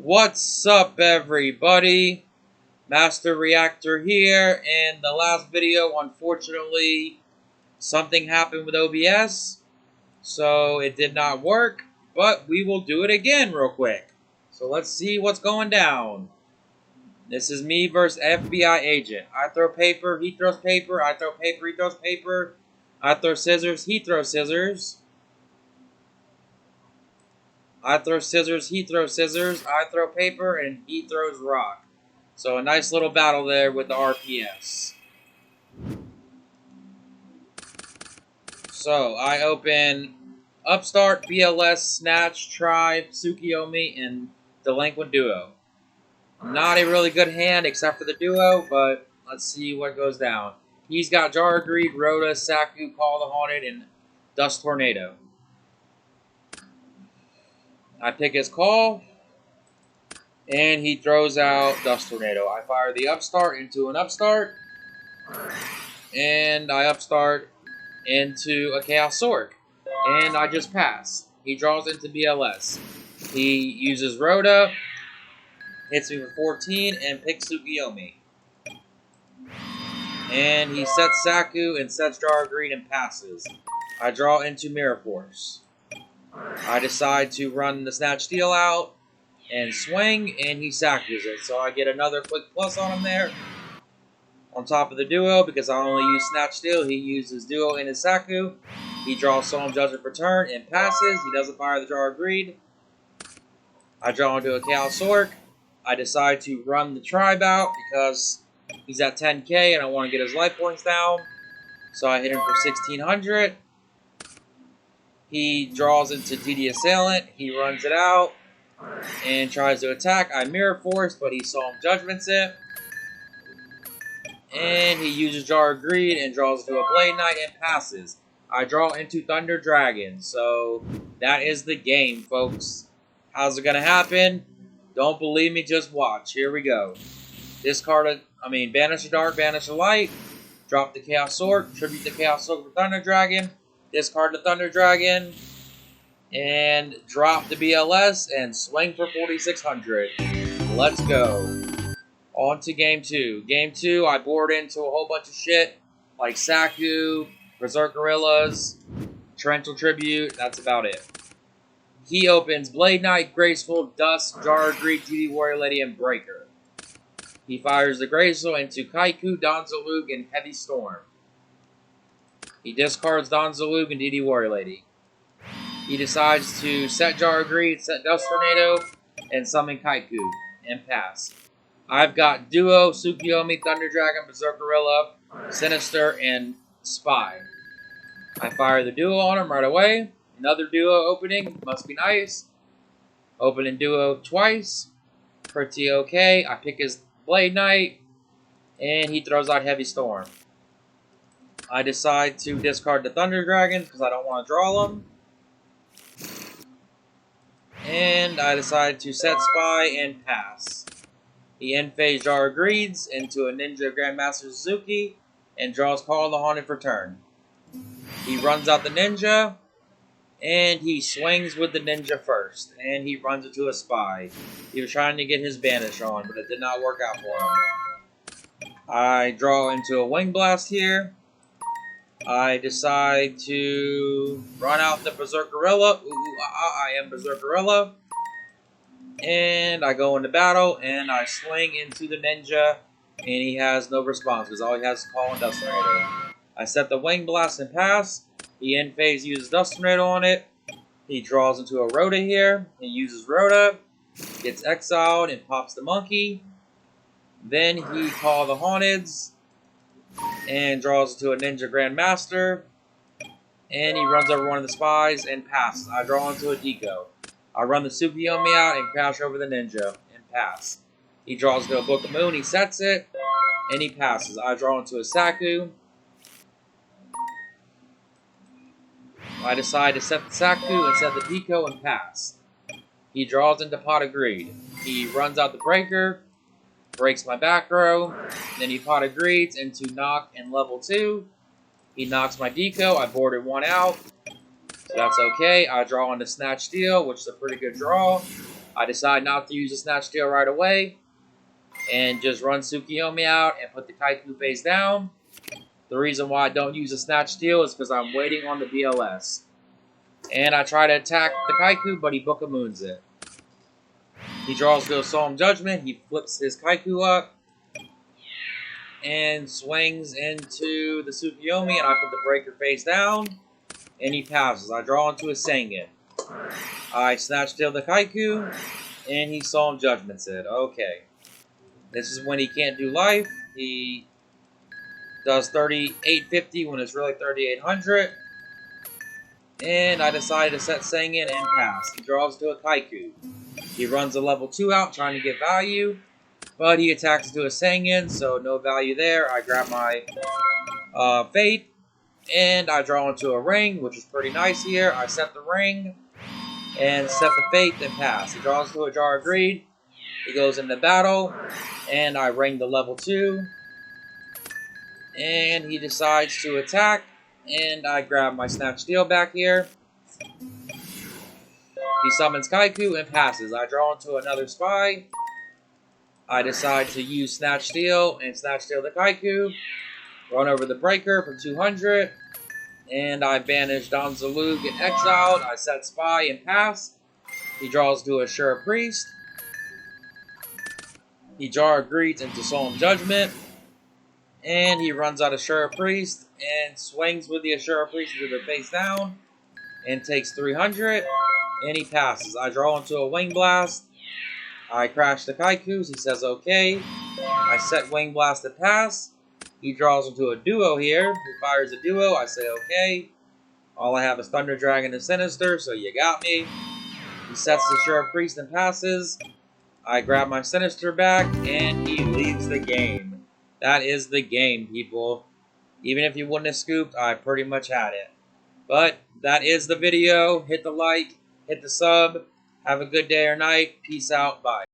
What's up, everybody? Master Reactor here. In the last video, unfortunately, something happened with OBS, so it did not work, but we will do it again real quick. So let's see what's going down. This is me versus FBI agent. I throw paper, he throws paper, I throw paper, he throws paper, I throw scissors, he throws scissors. I throw scissors, he throws scissors, I throw paper, and he throws rock. So a nice little battle there with the RPS. So I open Upstart, BLS, Snatch, Tribe, Tsukiyomi, and Delinquent Duo. Not a really good hand except for the Duo, but let's see what goes down. He's got Jar of Greed, Rhoda, Saku, Call the Haunted, and Dust Tornado. I pick his call, and he throws out Dust Tornado. I fire the Upstart into an Upstart, and I Upstart into a Chaos Sork, and I just pass. He draws into BLS. He uses Rhoda, hits me for 14, and picks Tsukiyomi. And he sets Saku and sets Jar of Greed and passes. I draw into Mirror Force. I decide to run the Snatch Steel out and swing, and he Sakus it. So I get another quick plus on him there. On top of the Duo, because I only use Snatch Steel, he uses Duo in his Saku. He draws Solemn Judgment for turn and passes. He doesn't fire the Jar of Greed. I draw into a Chaos Sork. I decide to run the Tribe out because he's at 10k and I want to get his life points down. So I hit him for 1600. He draws into DD Assailant. He runs it out and tries to attack. I Mirror Force, but he Solemn Judgments it. And he uses Jar of Greed and draws into a Blade Knight and passes. I draw into Thunder Dragon. So that is the game, folks. How's it going to happen? Don't believe me, just watch. Here we go. Banish the Dark, Banish the Light. Drop the Chaos Sork. Tribute the Chaos Sork for Thunder Dragon. Discard the Thunder Dragon. And drop the BLS and swing for 4600. Let's go. On to game 2. Game 2, I board into a whole bunch of shit. Like Saku, Berserk Gorillas, Torrential Tribute. That's about it. He opens Blade Knight, Graceful, Dust, Jar of Greed, DD Warrior Lady, and Breaker. He fires the Graceful into Kaiku, Donzalug, and Heavy Storm. He discards Donzalug and DD Warrior Lady. He decides to set Jar of Greed, set Dust Tornado, and summon Kaiku, and pass. I've got Duo, Tsukiyomi, Thunder Dragon, Berserk Gorilla, Sinister, and Spy. I fire the Duo on him right away. Another Duo opening, must be nice. Opening Duo twice. Pretty okay. I pick his Blade Knight, and he throws out Heavy Storm. I decide to discard the Thunder Dragons because I don't want to draw them. And I decide to set Spy and pass. He end-phase Jar of Greeds into a Ninja Grandmaster Suzuki and draws Call the Haunted for turn. He runs out the Ninja, and he swings with the Ninja first, and he runs into a Spy. He was trying to get his Banish on, but it did not work out for him. I draw into a Wing Blast here. I decide to run out the Berserk Gorilla. I am Berserk Gorilla. And I go into battle, and I swing into the Ninja, and he has no response, because all he has is Call and Dust Tornado. I set the Wing Blast and pass. He end-phase uses Dust Tornado on it. He draws into a Rhoda here. He uses Rhoda, gets exiled, and pops the Monkey. Then he Call the Haunteds, and draws into a Ninja Grandmaster. And he runs over one of the Spies and passes. I draw into a Deco. I run the Tsukiyomi out and crash over the Ninja and pass. He draws to a Book of Moon, he sets it, and he passes. I draw into a Saku. I decide to set the Saku and set the Deco and pass. He draws into Pot of Greed. He runs out the Breaker, breaks my back row, then he Pot of Greeds into Knock and level 2. He knocks my Deco, I boarded one out. So that's okay. I draw into Snatch Steel, which is a pretty good draw. I decide not to use the Snatch Steal right away and just run Tsukiyomi out and put the Kaiku face down. The reason why I don't use the Snatch Steal is because I'm waiting on the BLS. And I try to attack the Kaiku, but he Bookamoons it. He draws to a Solemn Judgment, he flips his Kaiku up, and swings into the Tsukiyomi, and I put the breaker face down, and he passes. I draw into a Sengen. I Snatch Steal the Kaiku, and he Solemn Judgments it. Okay. This is when he can't do life. He does 3850 when it's really 3800. And I decided to set Sengen and pass. He draws to a Kaiku. He runs a level 2 out trying to get value. But he attacks into a Sengen, so no value there. I grab my Fate. And I draw into a ring, which is pretty nice here. I set the ring. And set the Fate, then pass. He draws to a Jar of Greed. He goes into battle. And I ring the level 2. And he decides to attack. And I grab my Snatch Steal back here. He summons Kaiku and passes. I draw into another Spy. I decide to use Snatch Steal and Snatch Steal the Kaiku. Run over the breaker for 200. And I banish Don Zalug, get exiled. I set Spy and pass. He draws to Ashura Priest. He Jar of Greed into Solemn Judgment. And he runs out of Ashura Priest and swings with the Ashura Priest with the face down and takes 300. And he passes. I draw into a Wing Blast. I crash the Kaikus. He says okay. I set Wing Blast to pass. He draws into a duo here. He fires a duo. I say okay. All I have is Thunder Dragon and Sinister, so you got me. He sets the Ashura Priest and passes. I grab my Sinister back, and he leaves the game. That is the game, people. Even if you wouldn't have scooped, I pretty much had it. But that is the video. Hit the like, hit the sub. Have a good day or night. Peace out. Bye.